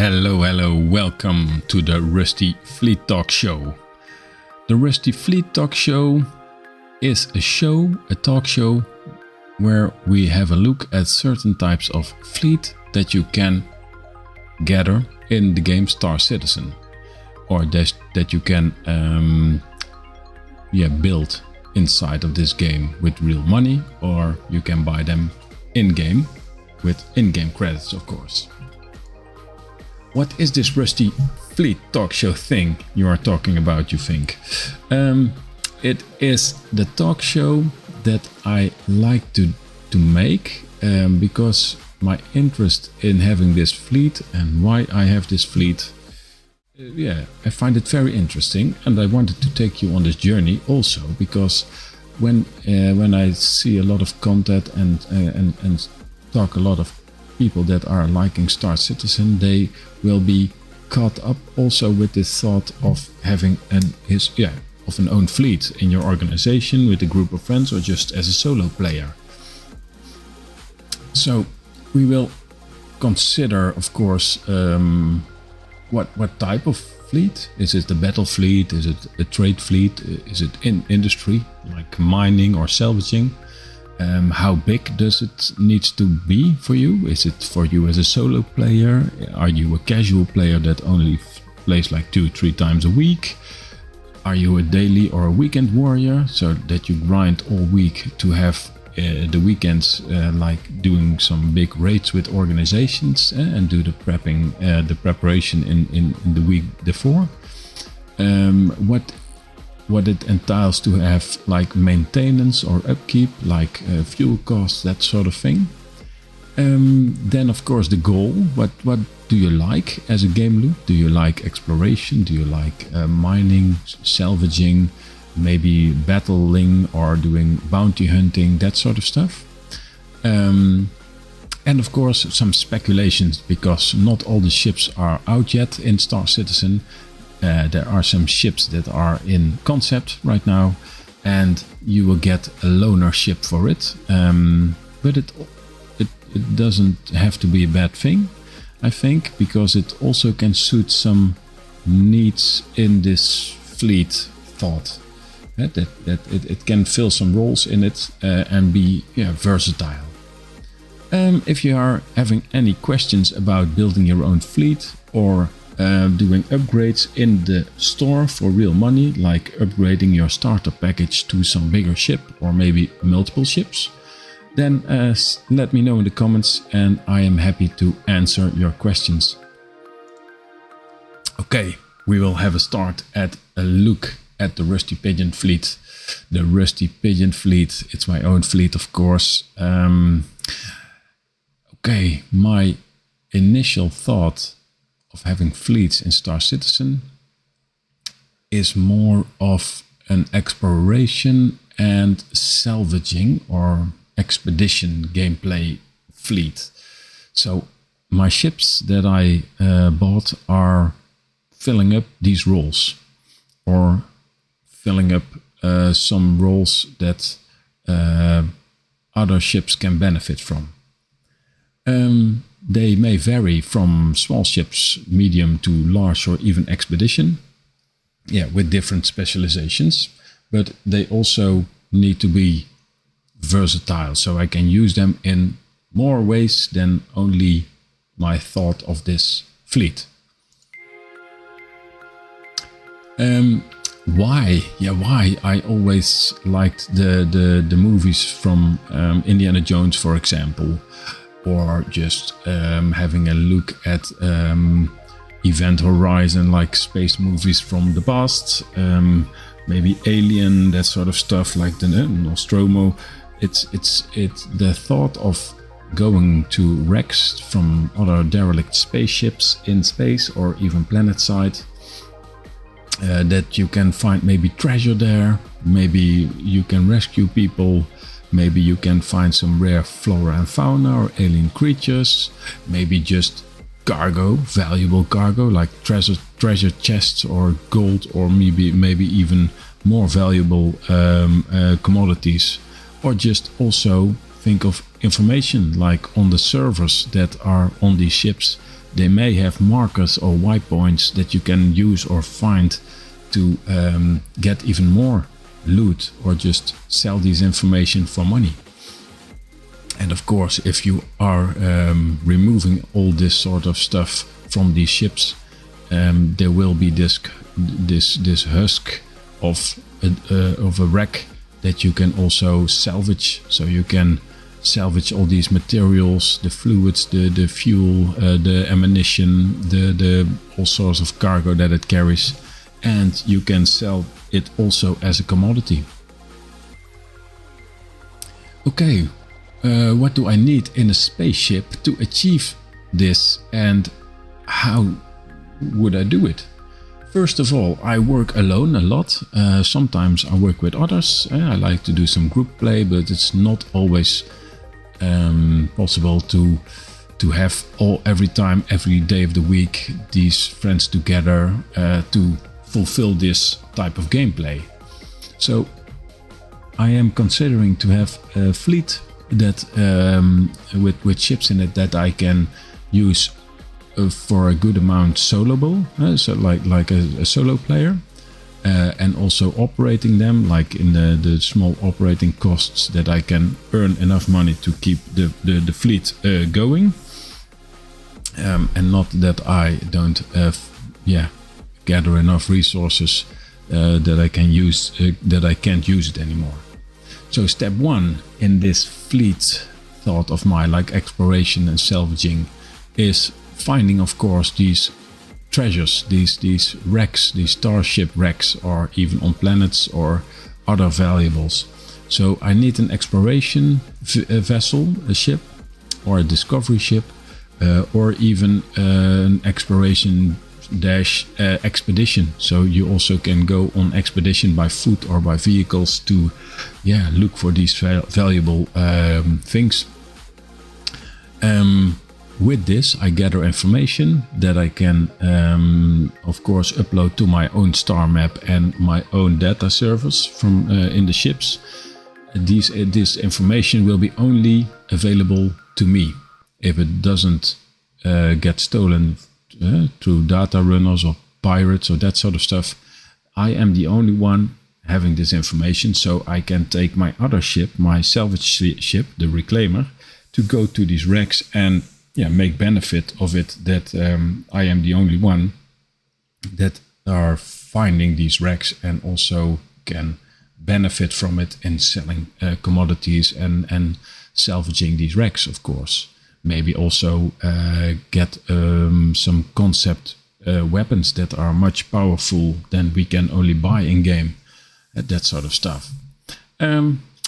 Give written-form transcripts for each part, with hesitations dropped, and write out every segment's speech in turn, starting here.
Hello, welcome to the Rusty Fleet Talk Show. The Rusty Fleet Talk Show is a talk show where we have a look at certain types of fleet that you can gather in the game Star Citizen, or that you can build inside of this game with real money, or you can buy them in-game with in-game credits, of course. What is this Rusty Fleet Talk Show thing you are talking about, you think? It is the talk show that I like to make because my interest in having this fleet and why I have this fleet, I find it very interesting, and I wanted to take you on this journey also because when I see a lot of content and talk a lot of people that are liking Star Citizen, they will be caught up also with this thought of having an own fleet in your organization with a group of friends or just as a solo player. So we will consider, of course, what type of fleet. Is it the battle fleet? Is it a trade fleet? Is it in industry like mining or salvaging? How big does it need to be for you? Is it for you as a solo player? Are you a casual player that only plays like 2-3 times a week? Are you a daily or a weekend warrior, so that you grind all week to have the weekends like doing some big raids with organizations and do the preparation in the week before? What it entails to have like maintenance or upkeep, like fuel costs, that sort of thing. Then of course the goal, what do you like as a game loop? Do you like exploration? Do you like mining, salvaging, maybe battling or doing bounty hunting, that sort of stuff? And of course some speculations, because not all the ships are out yet in Star Citizen. There are some ships that are in concept right now, and you will get a loaner ship for it. But it doesn't have to be a bad thing, I think, because it also can suit some needs in this fleet thought. That it can fill some roles in it and be versatile. If you are having any questions about building your own fleet or doing upgrades in the store for real money, like upgrading your starter package to some bigger ship or maybe multiple ships, then let me know in the comments and I am happy to answer your questions. Okay, we will have a start at a look at the Rusty Pigeon fleet. The Rusty Pigeon fleet, it's my own fleet, of course. Okay, my initial thought of having fleets in Star Citizen is more of an exploration and salvaging or expedition gameplay fleet. So my ships that I bought are filling up these roles, or filling up some roles that other ships can benefit from. They may vary from small ships, medium to large, or even expedition, with different specializations, but they also need to be versatile, so I can use them in more ways than only my thought of this fleet. Why? I always liked the movies from Indiana Jones, for example, or just having a look at Event Horizon, like space movies from the past, maybe Alien, that sort of stuff, like the Nostromo. It's the thought of going to wrecks from other derelict spaceships in space or even planetside, that you can find maybe treasure there, maybe you can rescue people, maybe you can find some rare flora and fauna or alien creatures, maybe just cargo, valuable cargo like treasure chests or gold, or maybe even more valuable commodities, or just also think of information like on the servers that are on these ships. they may have markers or waypoints that you can use or find to get even more loot or just sell these information for money. And of course, if you are removing all this sort of stuff from these ships, there will be this husk of a wreck that you can also salvage. So you can salvage all these materials, the fluids, the fuel, the ammunition, the all sorts of cargo that it carries, and you can sell it also as a commodity. Okay, what do I need in a spaceship to achieve this, and how would I do it? First of all, I work alone a lot. Sometimes I work with others. I like to do some group play, but it's not always possible to have every day of the week these friends together to fulfill this type of gameplay. So I am considering to have a fleet that with ships in it that I can use for a good amount soloable, so like a solo player, and also operating them like in the small operating costs that I can earn enough money to keep the fleet going, and not that I don't gather enough resources that I can use that I can't use it anymore. So step one in this fleet thought of mine, like exploration and salvaging, is finding, of course, these treasures, these wrecks, these starship wrecks, or even on planets or other valuables. So I need an exploration vessel, a ship, or a discovery ship, or even an exploration expedition. So you also can go on expedition by foot or by vehicles to look for these valuable things. With this, I gather information that I can, of course, upload to my own star map and my own data servers from in the ships. This information will be only available to me. If it doesn't get stolen through data runners or pirates or that sort of stuff, I am the only one having this information, so I can take my other ship, my salvage ship, the Reclaimer, to go to these wrecks and make benefit of it, that I am the only one that are finding these wrecks and also can benefit from it in selling commodities and salvaging these wrecks, of course. Maybe also get some concept weapons that are much powerful than we can only buy in game, that sort of stuff.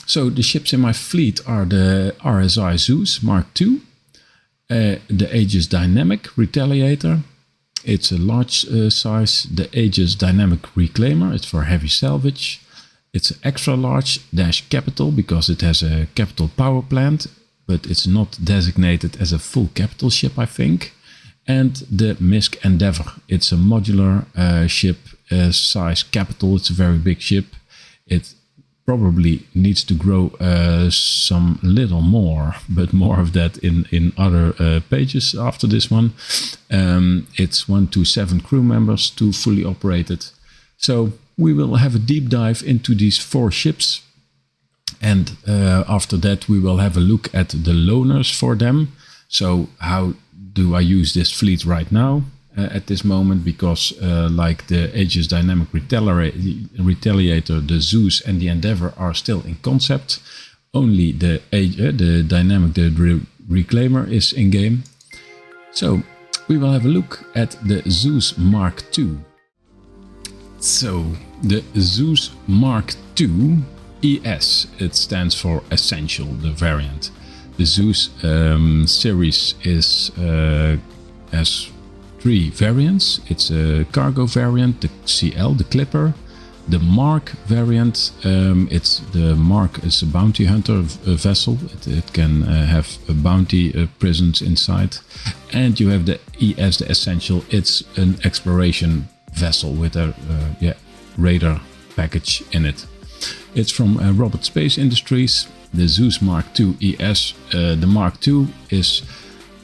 So the ships in my fleet are the RSI Zeus Mark II, the Aegis Dynamic Retaliator. It's a large size. The Aegis Dynamic Reclaimer, it's for heavy salvage. It's extra large - capital because it has a capital power plant, but it's not designated as a full capital ship, I think. And the Misk Endeavor, it's a modular ship size capital. It's a very big ship. It probably needs to grow some little more, but more of that in other pages after this one. It's 1 to 7 crew members to fully operate it. So we will have a deep dive into these 4 ships. And after that, we will have a look at the loaners for them. So how do I use this fleet right now at this moment? Because like the Aegis Dynamic Retaliator, the Zeus and the Endeavor are still in concept. Only the Dynamic, the Reclaimer is in game. So we will have a look at the Zeus Mark II. So the Zeus Mark II ES, it stands for Essential, the variant. The Zeus series has 3 variants. It's a cargo variant, the CL, the Clipper. The Mark variant, it's the Mark is a bounty hunter vessel. It can have a bounty prisons inside. And you have the ES, the Essential. It's an exploration vessel with a radar package in it. It's from Robert Space Industries. The Zeus Mark II ES. The Mark II is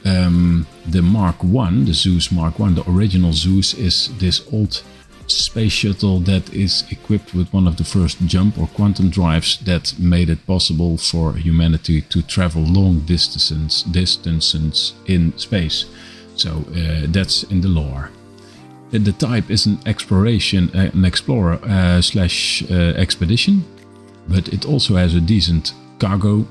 the Mark 1, the Zeus Mark 1, the original Zeus, is this old space shuttle that is equipped with one of the first jump or quantum drives that made it possible for humanity to travel long distances in space. So that's in the lore. The type is an explorer slash expedition, but it also has a decent cargo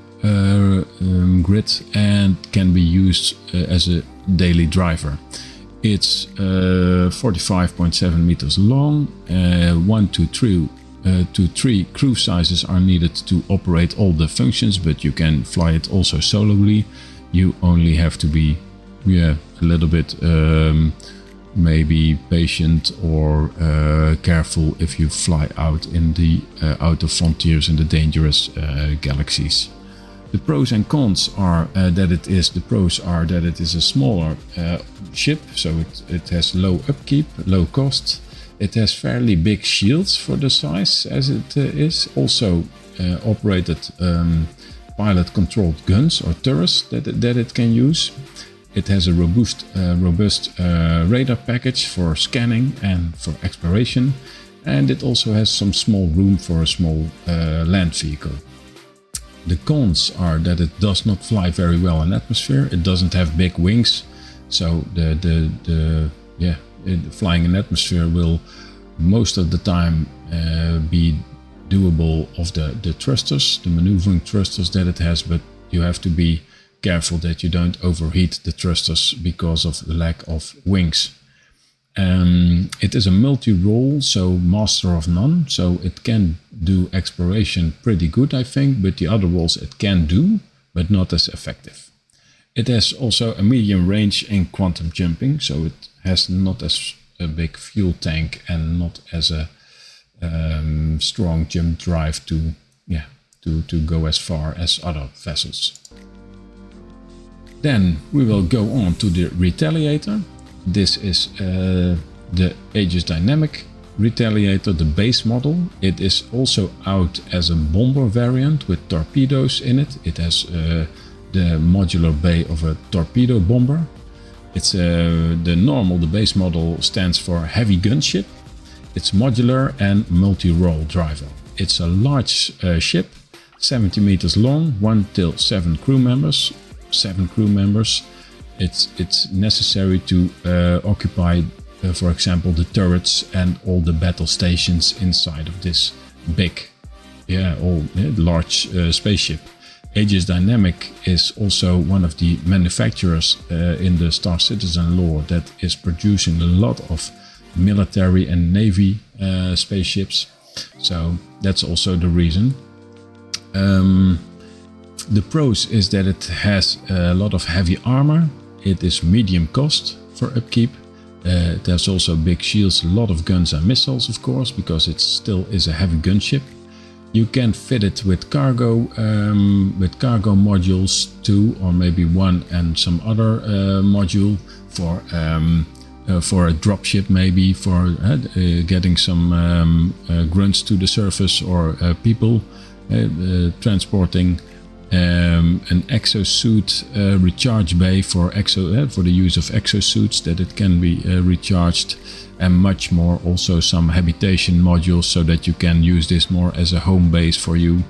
grid and can be used as a daily driver. It's 45.7 meters long. 1 to 3 crew sizes are needed to operate all the functions, but you can fly it also solely. You only have to be a little bit maybe patient or careful if you fly out in the outer frontiers in the dangerous galaxies. The pros and cons are that it is a smaller ship, so it has low upkeep, low cost. It has fairly big shields for the size as it is. Also operated pilot-controlled guns or turrets that it can use. It has a robust radar package for scanning and for exploration, and it also has some small room for a small land vehicle. The cons are that it does not fly very well in atmosphere. It doesn't have big wings, so flying in atmosphere will most of the time be doable of the thrusters, the maneuvering thrusters that it has, but you have to be careful that you don't overheat the thrusters because of the lack of wings. It is a multi-role, so master of none, so it can do exploration pretty good, I think, but the other roles it can do, but not as effective. It has also a medium range in quantum jumping, so it has not as a big fuel tank and not as a strong jump drive to go as far as other vessels. Then we will go on to the Retaliator. This is the Aegis Dynamic Retaliator, the base model. It is also out as a bomber variant with torpedoes in it. It has the modular bay of a torpedo bomber. It's the base model stands for heavy gunship. It's modular and multi-role driver. It's a large ship, 70 meters long, 1 till 7 crew members. It's necessary to occupy, for example, the turrets and all the battle stations inside of this big, large spaceship. Aegis Dynamic is also one of the manufacturers in the Star Citizen lore that is producing a lot of military and navy spaceships. So that's also the reason. The pros is that it has a lot of heavy armor. It is medium cost for upkeep. It has also big shields, a lot of guns and missiles, of course, because it still is a heavy gunship. You can fit it with cargo modules, 2 or maybe 1 and some other module for a dropship, maybe for getting some grunts to the surface or people transporting. An exosuit recharge bay for the use of exosuits, that it can be recharged, and much more. Also some habitation modules so that you can use this more as a home base for you.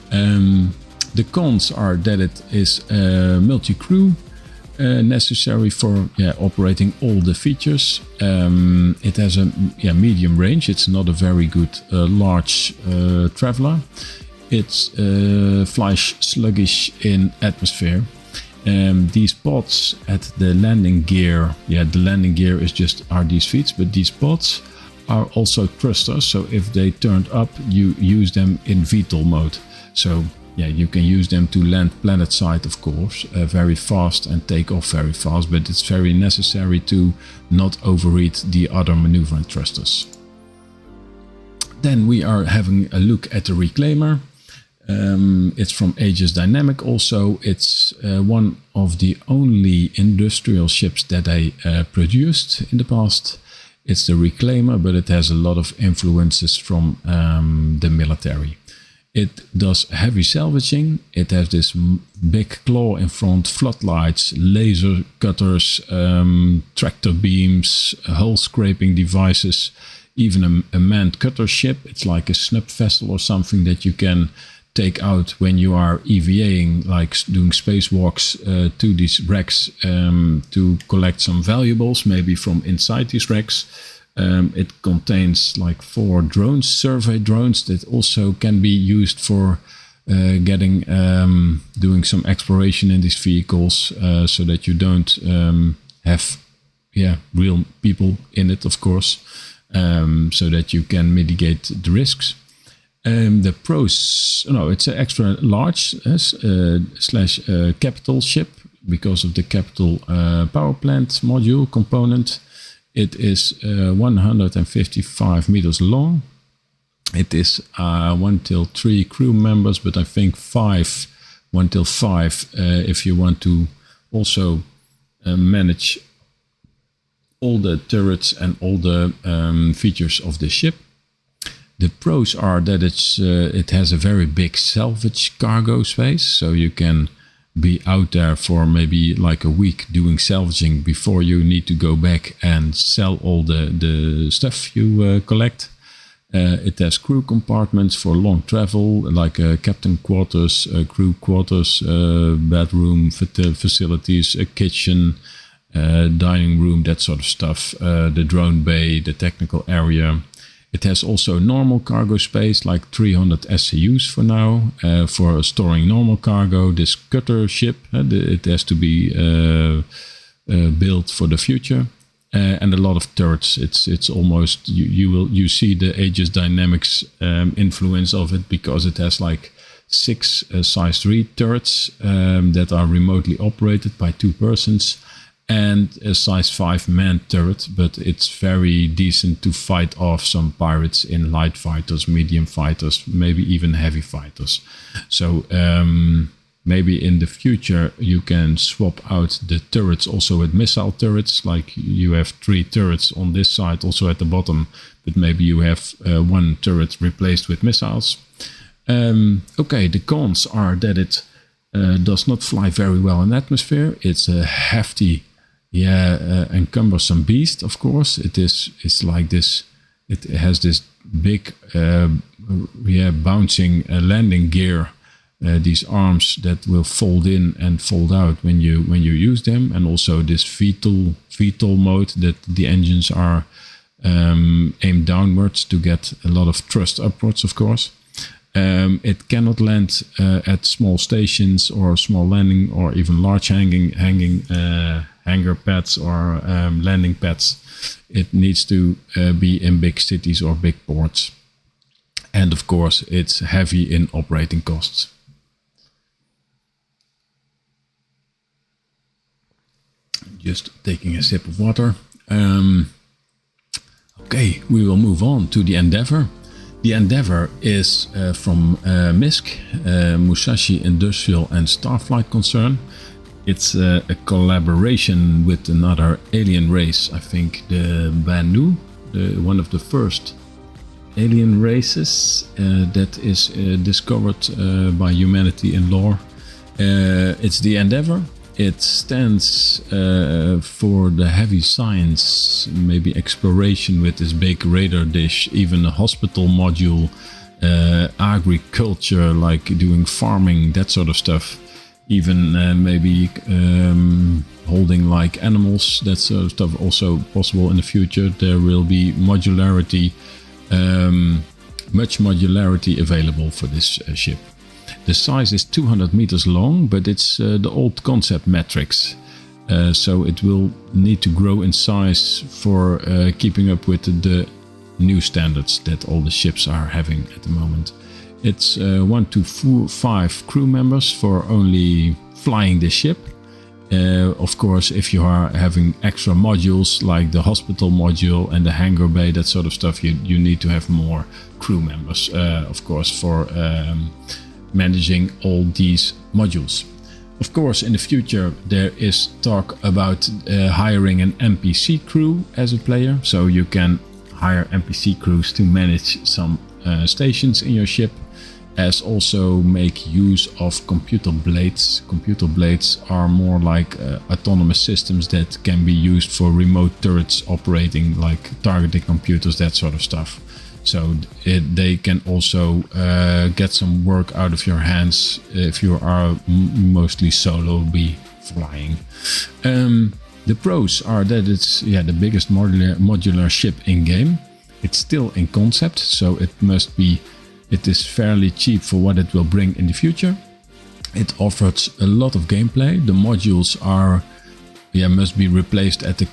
The cons are that it is multi-crew, necessary for operating all the features. It has a medium range. It's not a very good large traveler. It's flies sluggish in atmosphere. These pods at the landing gear, the landing gear are these feet, but these pods are also thrusters, so if they turned up, you use them in VTOL mode. So you can use them to land planet side, of course, very fast and take off very fast, but it's very necessary to not overheat the other maneuvering thrusters. Then we are having a look at the Reclaimer. It's from Aegis Dynamic also. It's one of the only industrial ships that I produced in the past. It's the Reclaimer, but it has a lot of influences from the military. It does heavy salvaging. It has this big claw in front, floodlights, laser cutters, tractor beams, hull scraping devices, even a manned cutter ship. It's like a snub vessel or something that you can take out when you are EVAing, like doing spacewalks to these wrecks to collect some valuables, maybe from inside these wrecks. It contains like 4 drones, survey drones, that also can be used for doing some exploration in these vehicles, so that you don't have real people in it, of course, so that you can mitigate the risks. The pros, it's an extra large slash capital ship because of the capital power plant module component. It is 155 meters long. It is 1 till 3 crew members, but I think 1 till 5 if you want to also manage all the turrets and all the features of the ship. The pros are that it has a very big salvage cargo space, so you can be out there for maybe like a week doing salvaging before you need to go back and sell all the stuff you collect. It has crew compartments for long travel, like captain quarters, crew quarters, bedroom facilities, a kitchen, dining room, that sort of stuff, the drone bay, the technical area. It has also normal cargo space, like 300 SCUs for now, for storing normal cargo. This cutter ship, it has to be built for the future, and a lot of turrets. It's almost you see the Aegis Dynamics influence of it, because it has like 6 size 3 turrets that are remotely operated by 2 persons. And a size 5 manned turret, but it's very decent to fight off some pirates in light fighters, medium fighters, maybe even heavy fighters. So maybe in the future you can swap out the turrets also with missile turrets, like you have 3 turrets on this side, also at the bottom, but maybe you have 1 turret replaced with missiles. Okay, the cons are that it does not fly very well in atmosphere. It's a hefty and cumbersome beast, of course. It's like this. It has this big, bouncing landing gear. These arms that will fold in and fold out when you use them, and also this VTOL mode that the engines are aimed downwards to get a lot of thrust upwards, of course. It cannot land at small stations or small landing or even large hanging hangar pads or landing pads. It needs to be in big cities or big ports. And of course, it's heavy in operating costs. Just taking a sip of water. Okay, we will move on to the Endeavour. The Endeavour is from MISC, Musashi Industrial and Starflight Concern. It's a collaboration with another alien race, I think the Banu, one of the first alien races that is discovered by humanity in lore. It's the Endeavour. It stands for the heavy science, maybe exploration with this big radar dish, even a hospital module, agriculture, like doing farming, that sort of stuff. Even maybe holding like animals, that sort of stuff also possible in the future. There will be modularity, much modularity available for this ship. The size is 200 meters long, but it's the old concept metrics. So it will need to grow in size for keeping up with the new standards that all the ships are having at the moment. It's 1 to 5 crew members for only flying the ship. Of course, if you are having extra modules like the hospital module and the hangar bay, that sort of stuff, you need to have more crew members, of course, for managing all these modules. Of course, in the future, there is talk about hiring an NPC crew as a player. So you can hire NPC crews to manage some stations in your ship. as also make use of computer blades. Computer blades are more like autonomous systems that can be used for remote turrets operating, like targeting computers, that sort of stuff. So they can also get some work out of your hands if you are mostly solo be flying. The pros are that it's the biggest modular ship in game. It's still in concept, so it is fairly cheap for what it will bring in the future. It offers a lot of gameplay. The modules must be replaced at the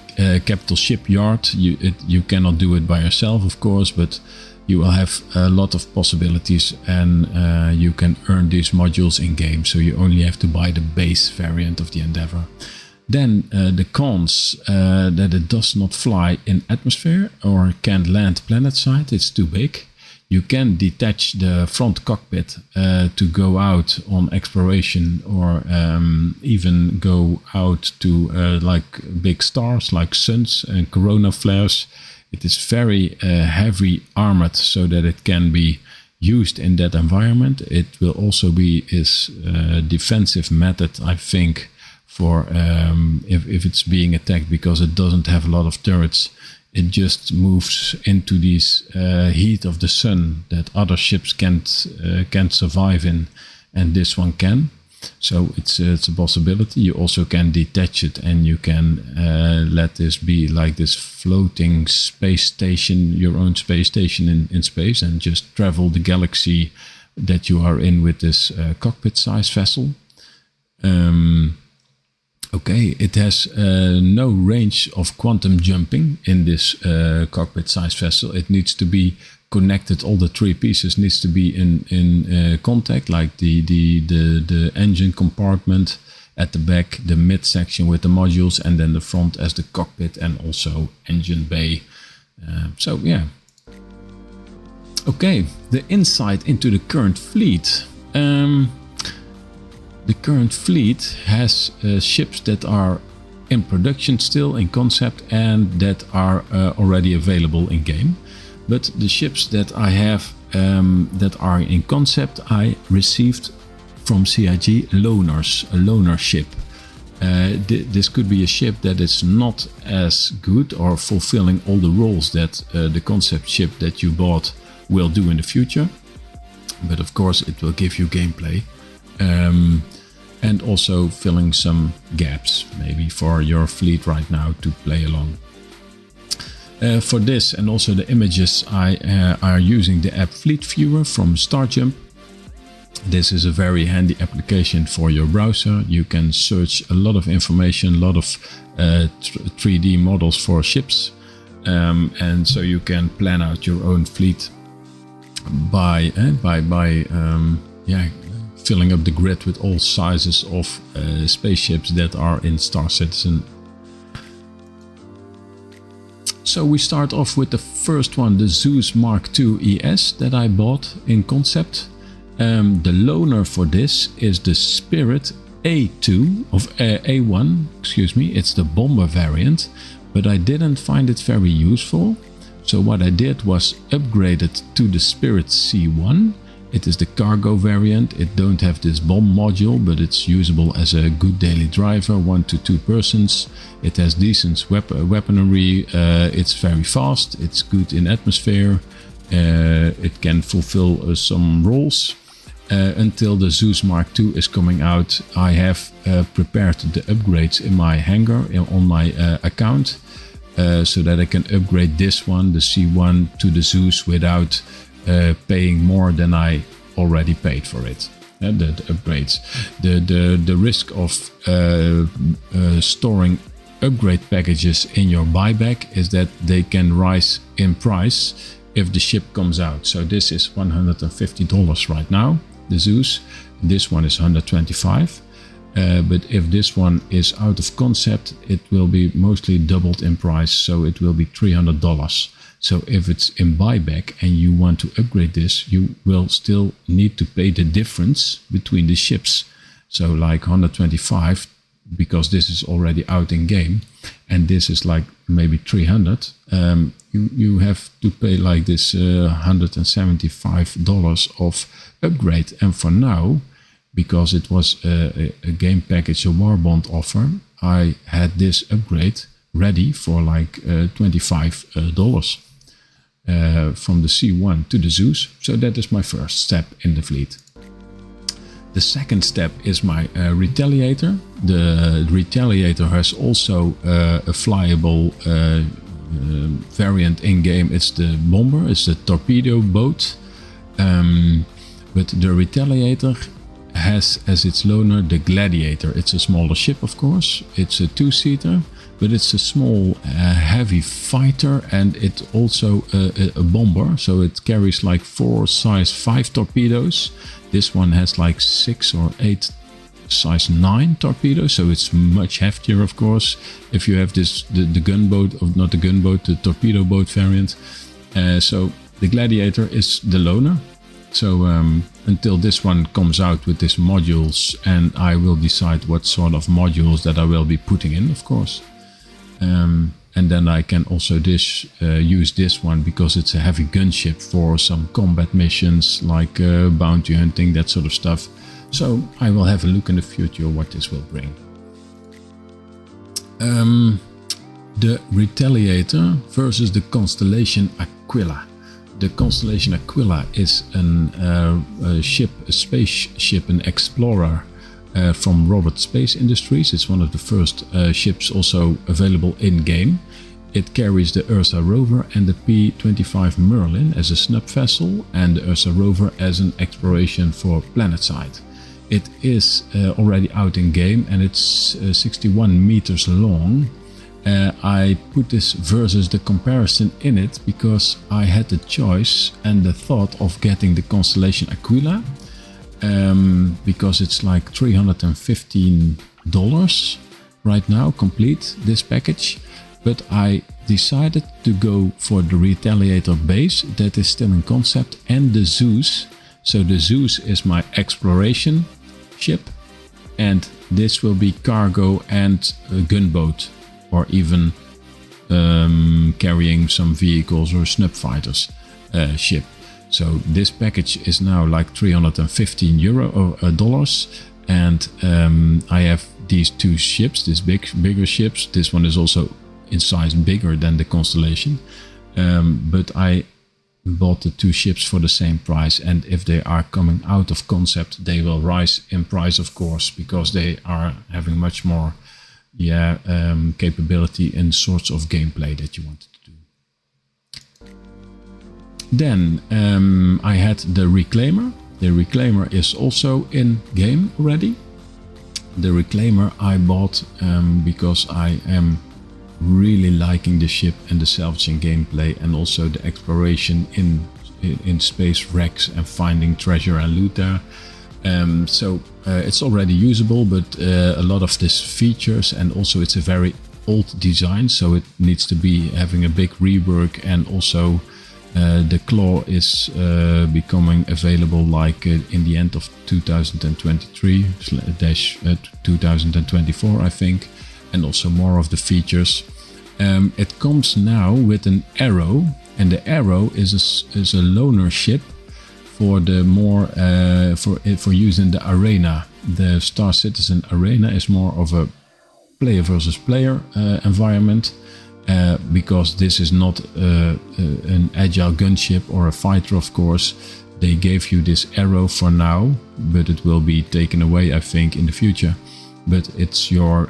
capital shipyard. You cannot do it by yourself, of course, but you will have a lot of possibilities, and you can earn these modules in game. So you only have to buy the base variant of the Endeavour. Then the cons, that it does not fly in atmosphere or can't land planetside. It's too big. You can detach the front cockpit to go out on exploration, or even go out to like big stars like suns and corona flares. It is very heavy armored, so that it can be used in that environment. It will also be its defensive method, I think, for if it's being attacked, because it doesn't have a lot of turrets. It just moves into this heat of the sun that other ships can't survive in, and this one can. So it's a possibility. You also can detach it, and you can let this be like this floating space station, your own space station in space, and just travel the galaxy that you are in with this cockpit-sized vessel. Okay, it has no range of quantum jumping in this cockpit-sized vessel. It needs to be connected. All the three pieces needs to be in contact, like the engine compartment at the back, the mid section with the modules, and then the front as the cockpit and also engine bay. Okay, the insight into the current fleet. The current fleet has ships that are in production still, in concept, and that are already available in game. But the ships that I have that are in concept, I received from CIG loaners, a loaner ship. This could be a ship that is not as good or fulfilling all the roles that the concept ship that you bought will do in the future. But of course it will give you gameplay. And also filling some gaps maybe for your fleet right now to play along. For this and also the images, I are using the app Fleet Viewer from StarJump. This is a very handy application for your browser. You can search a lot of information, a lot of 3D models for ships, and so you can plan out your own fleet by filling up the grid with all sizes of spaceships that are in Star Citizen. So we start off with the first one, the Zeus Mark II ES that I bought in concept. The loaner for this is the Spirit A1, excuse me, it's the bomber variant, but I didn't find it very useful. So what I did was upgrade it to the Spirit C1. It is the cargo variant. It don't have this bomb module, but it's usable as a good daily driver, 1 to 2 persons. It has decent weaponry. It's very fast. It's good in atmosphere. It can fulfill some roles. Until the Zeus Mark II is coming out, I have prepared the upgrades in my hangar on my account, so that I can upgrade this one, the C1, to the Zeus without paying more than I already paid for it. The upgrades. The risk of storing upgrade packages in your buyback is that they can rise in price if the ship comes out. So this is $150 right now, the Zeus. This one is $125. But if this one is out of concept, it will be mostly doubled in price, so it will be $300. So if it's in buyback and you want to upgrade this, you will still need to pay the difference between the ships. So like 125, because this is already out in game, and this is like maybe 300, you have to pay like this $175 of upgrade. And for now, because it was a game package, a Warbond offer, I had this upgrade ready for like $25 from the C1 to the Zeus. So that is my first step in the fleet. The second step is my Retaliator. The Retaliator has also a flyable variant in-game. It's the bomber, it's the torpedo boat. But the Retaliator has as its loaner the Gladiator. It's a smaller ship, of course. It's a two-seater, but it's a small heavy fighter, and it's also a bomber, so it carries like 4 size 5 torpedoes. This one has like 6 or 8 size 9 torpedoes, so it's much heftier, of course. If you have this the gunboat, or not the gunboat, the torpedo boat variant. So the Gladiator is the loaner. So until this one comes out with these modules, and I will decide what sort of modules that I will be putting in, of course. And then I can also use this one because it's a heavy gunship for some combat missions like bounty hunting, that sort of stuff. So I will have a look in the future what this will bring. The Retaliator versus the Constellation Aquila. The Constellation Aquila is a spaceship, an explorer from Robert Space Industries. It's one of the first ships also available in-game. It carries the Ursa rover and the P-25 Merlin as a snub vessel, and the Ursa rover as an exploration for planetside. It is already out in-game, and it's 61 meters long. I put this versus the comparison in it because I had the choice and the thought of getting the Constellation Aquila, because it's like $315 right now, complete this package. But I decided to go for the Retaliator base that is still in concept, and the Zeus. So the Zeus is my exploration ship, and this will be cargo and a gunboat, or even carrying some vehicles or snub fighters ship. So this package is now like $315 and I have these two ships, these bigger ships. This one is also in size bigger than the Constellation, but I bought the two ships for the same price, and if they are coming out of concept, they will rise in price, of course, because they are having much more capability and sorts of gameplay that you wanted to do. Then I had the Reclaimer. The Reclaimer is also in game already. The Reclaimer I bought because I am really liking the ship and the salvaging gameplay, and also the exploration in space wrecks and finding treasure and loot there. So it's already usable, but a lot of these features, and also it's a very old design, so it needs to be having a big rework, and also the claw is becoming available like in the end of 2023/2024, I think, and also more of the features. It comes now with an arrow, and the arrow is a loaner ship for the more for use in the arena. The Star Citizen arena is more of a player versus player environment, because this is not an agile gunship or a fighter, of course. They gave you this arrow for now, but it will be taken away, I think, in the future. But it's your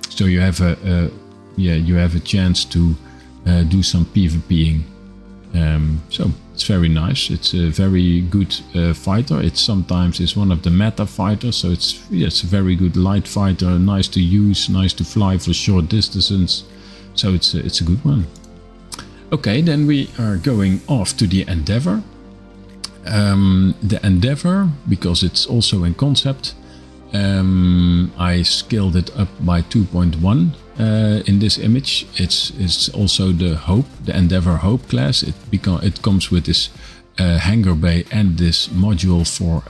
so you have a chance to do some PvPing. So it's very nice. It's a very good fighter. It sometimes is one of the meta fighters, so it's a very good light fighter, nice to use, nice to fly for short distances. So it's a good one. Okay, then we are going off to the Endeavour. The Endeavour, because it's also in concept, I scaled it up by 2.1 in this image. It's also the Hope, the Endeavour Hope class. It comes with this hangar bay and this module for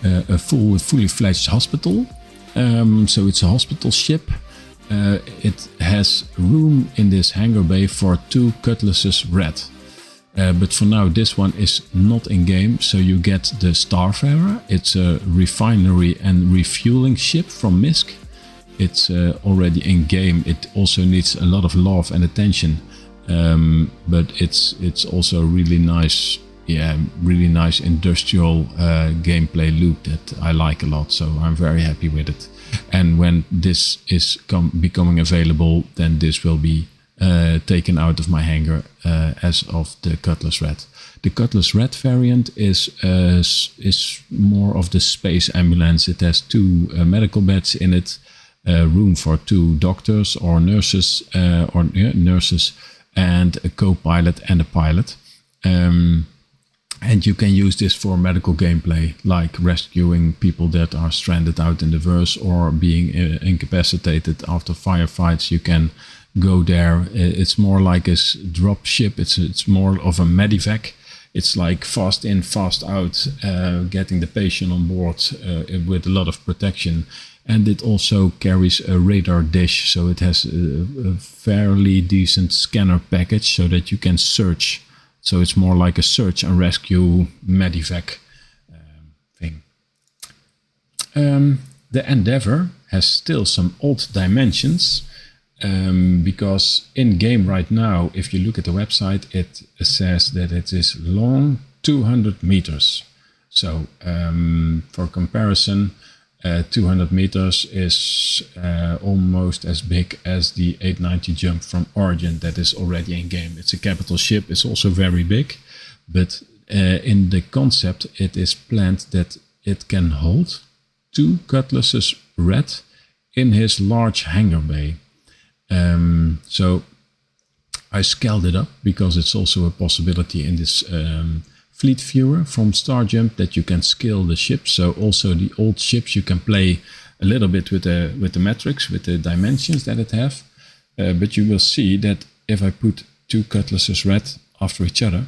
a fully fledged hospital. So it's a hospital ship. it has room in this hangar bay for 2 Cutlasses Red. But for now this one is not in game, so you get the Starfarer. It's a refinery and refueling ship from Misk. It's already in game. It also needs a lot of love and attention, but it's also really nice, really nice industrial gameplay loop that I like a lot. So I'm very happy with it. And when this is becoming available, then this will be taken out of my hangar as of the Cutlass Red. The Cutlass Red variant is more of the space ambulance. It has 2 medical beds in it, room for 2 doctors or nurses, and a co-pilot and a pilot. And you can use this for medical gameplay, like rescuing people that are stranded out in the verse or being incapacitated after firefights. You can go there. It's more like a drop ship. It's more of a medivac. It's like fast in, fast out, getting the patient on board with a lot of protection. And it also carries a radar dish, so it has a fairly decent scanner package so that you can search. So it's more like a search and rescue medivac thing. The Endeavour has still some old dimensions, because in game right now, if you look at the website, it says that it is long 200 meters. So for comparison, 200 meters is almost as big as the 890 jump from Origin that is already in game. It's a capital ship. It's also very big, but in the concept it is planned that it can hold 2 Cutlasses Red in his large hangar bay. So I scaled it up because it's also a possibility in this fleet viewer from Starjump that you can scale the ships. So also the old ships you can play a little bit with the metrics, with the dimensions that it have. But you will see that if I put 2 Cutlasses Red after each other,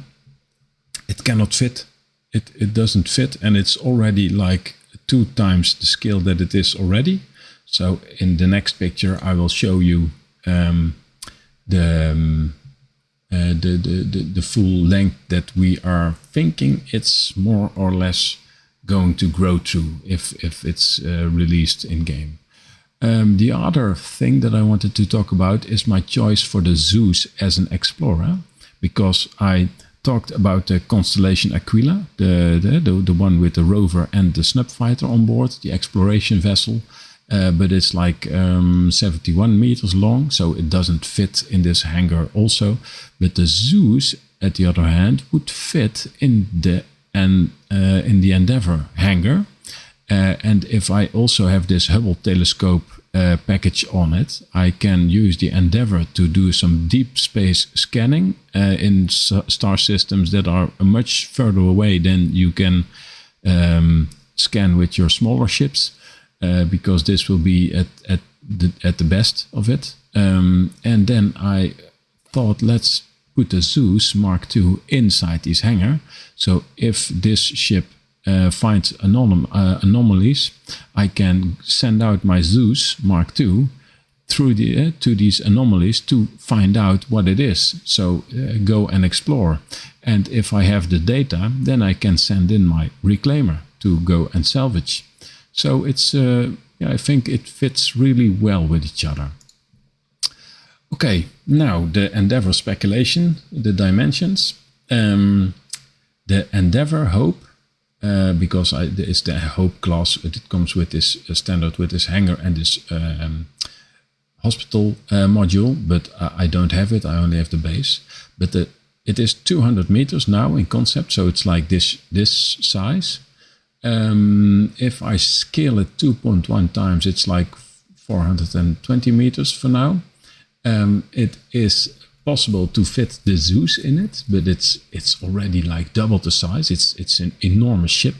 it cannot fit. It doesn't fit, and it's already like 2 times the scale that it is already. So in the next picture I will show you the full length that we are thinking it's more or less going to grow to if it's released in game. The other thing that I wanted to talk about is my choice for the Zeus as an explorer, because I talked about the Constellation Aquila, the one with the rover and the snub fighter on board, the exploration vessel. But it's like 71 meters long, so it doesn't fit in this hangar also. But the Zeus, at the other hand, would fit in the Endeavour hangar. And if I also have this Hubble telescope package on it, I can use the Endeavour to do some deep space scanning in star systems that are much further away than you can scan with your smaller ships. Because this will be at the best of it. And then I thought, let's put the Zeus Mark II inside this hangar. So if this ship finds anomalies, I can send out my Zeus Mark II through to these anomalies to find out what it is. So go and explore. And if I have the data, then I can send in my reclaimer to go and salvage. So it's, I think it fits really well with each other. Okay, now the Endeavour speculation, the dimensions. The Endeavour Hope, because it's the Hope class, it comes with this standard, with this hangar and this hospital module, but I don't have it, I only have the base. But it is 200 meters now in concept, so it's like this size. If I scale it 2.1 times, it's like 420 meters for now. It is possible to fit the Zeus in it, but it's already like double the size. It's an enormous ship,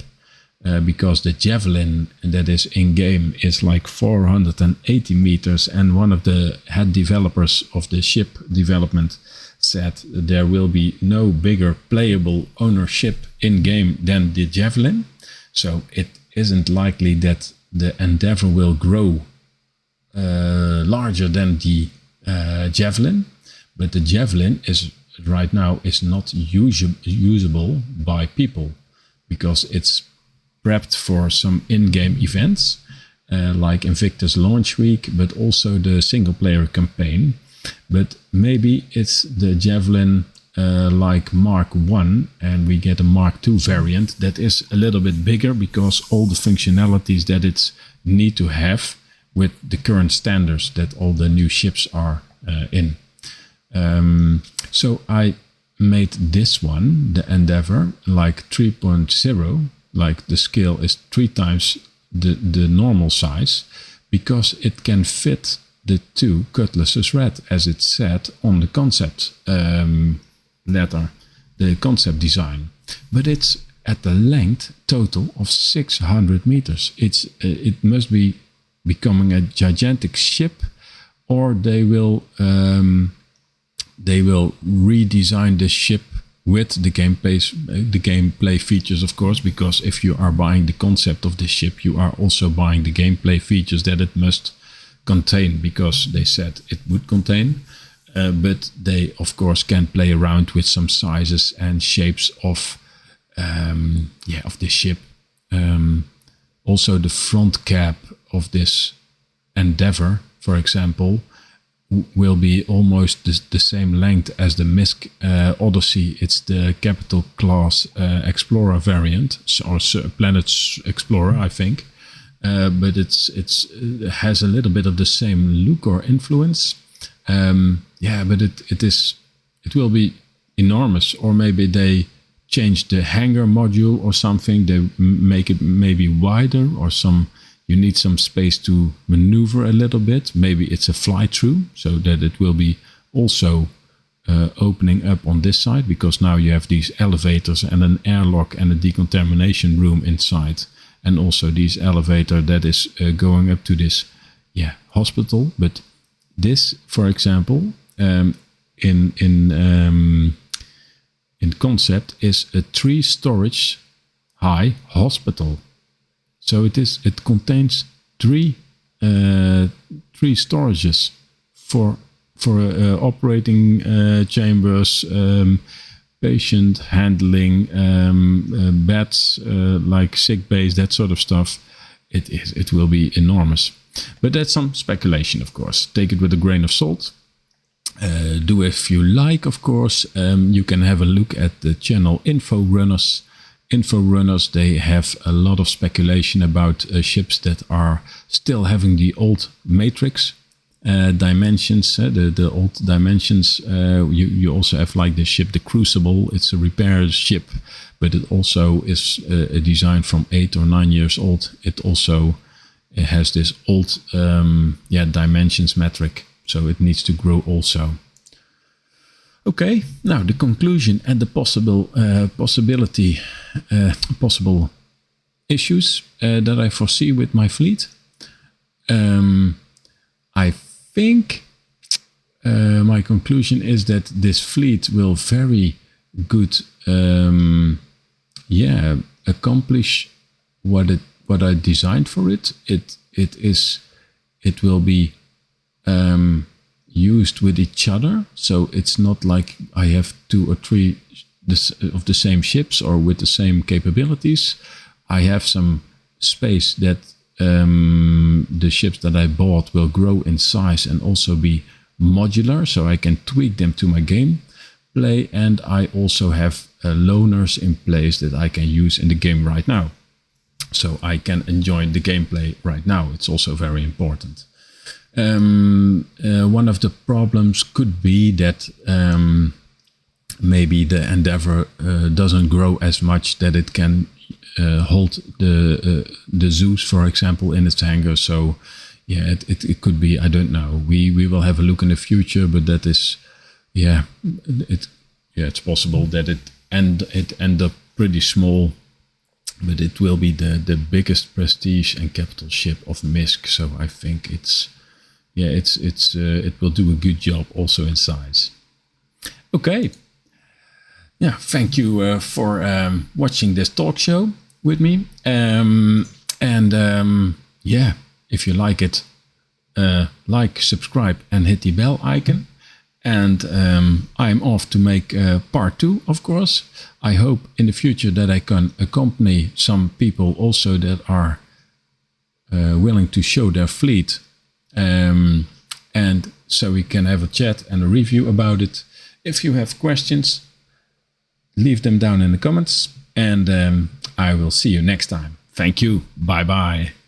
because the Javelin that is in game is like 480 meters, and one of the head developers of the ship development said there will be no bigger playable ownership in game than the Javelin. So it isn't likely that the Endeavour will grow larger than the Javelin, but the Javelin is right now is not usable by people because it's prepped for some in-game events like Invictus Launch Week, but also the single-player campaign. But maybe it's the Javelin like Mark 1 and we get a Mark 2 variant that is a little bit bigger because all the functionalities that it's need to have with the current standards that all the new ships are in. So I made this one, the Endeavour, like 3.0, like the scale is 3 times the normal size, because it can fit the 2 cutlasses red, as it said on the concept letter, the concept design. But it's at the length total of 600 meters. It must be becoming a gigantic ship, or they will redesign the ship with the gameplay features, of course, because if you are buying the concept of the ship, you are also buying the gameplay features that it must contain, because they said it would contain. But they, of course, can play around with some sizes and shapes of the ship. Also, the front cap of this Endeavour, for example, will be almost the same length as the Misk Odyssey. It's the capital class Explorer variant, or Planet Explorer, I think. But it has a little bit of the same look or influence. But it will be enormous, or maybe they change the hangar module or something. They make it maybe wider, or you need some space to maneuver a little bit. Maybe it's a fly-through, so that it will be also opening up on this side, because now you have these elevators and an airlock and a decontamination room inside, and also this elevator that is going up to this hospital. But this, for example, in concept, is a 3-storage high hospital. So it contains 3 storages for operating chambers, patient handling, beds, like sick bays, that sort of stuff. It will be enormous. But that's some speculation, of course. Take it with a grain of salt. Do if you like, of course. You can have a look at the channel Info Runners. Info Runners, they have a lot of speculation about ships that are still having the old matrix dimensions, the old dimensions. You also have like the ship, the Crucible. It's a repair ship, but it also is a design from 8 or 9 years old. It also has this old dimensions metric, so it needs to grow also. Okay, now the conclusion and the possible issues that I foresee with my fleet. I think my conclusion is that this fleet will very good accomplish what I designed for it. It will be used with each other, so it's not like I have 2 or 3 of the same ships or with the same capabilities. I have some space that the ships that I bought will grow in size and also be modular, so I can tweak them to my gameplay. And I also have loaners in place that I can use in the game right now, so I can enjoy the gameplay right now. It's also very important. One of the problems could be that maybe the Endeavour doesn't grow as much that it can hold the Zeus, for example, in its hangar. So it could be, I don't know. We will have a look in the future, but that is it's possible that it end up pretty small, but it will be the biggest prestige and capital ship of Misk. So I think it will do a good job also in size. Okay. Yeah, thank you for watching this talk show with me. If you like it, like, subscribe, and hit the bell icon. And I'm off to make part 2, of course. I hope in the future that I can accompany some people also that are willing to show their fleet. And so we can have a chat and a review about it. If you have questions, leave them down in the comments. And I will see you next time. Thank you. Bye-bye.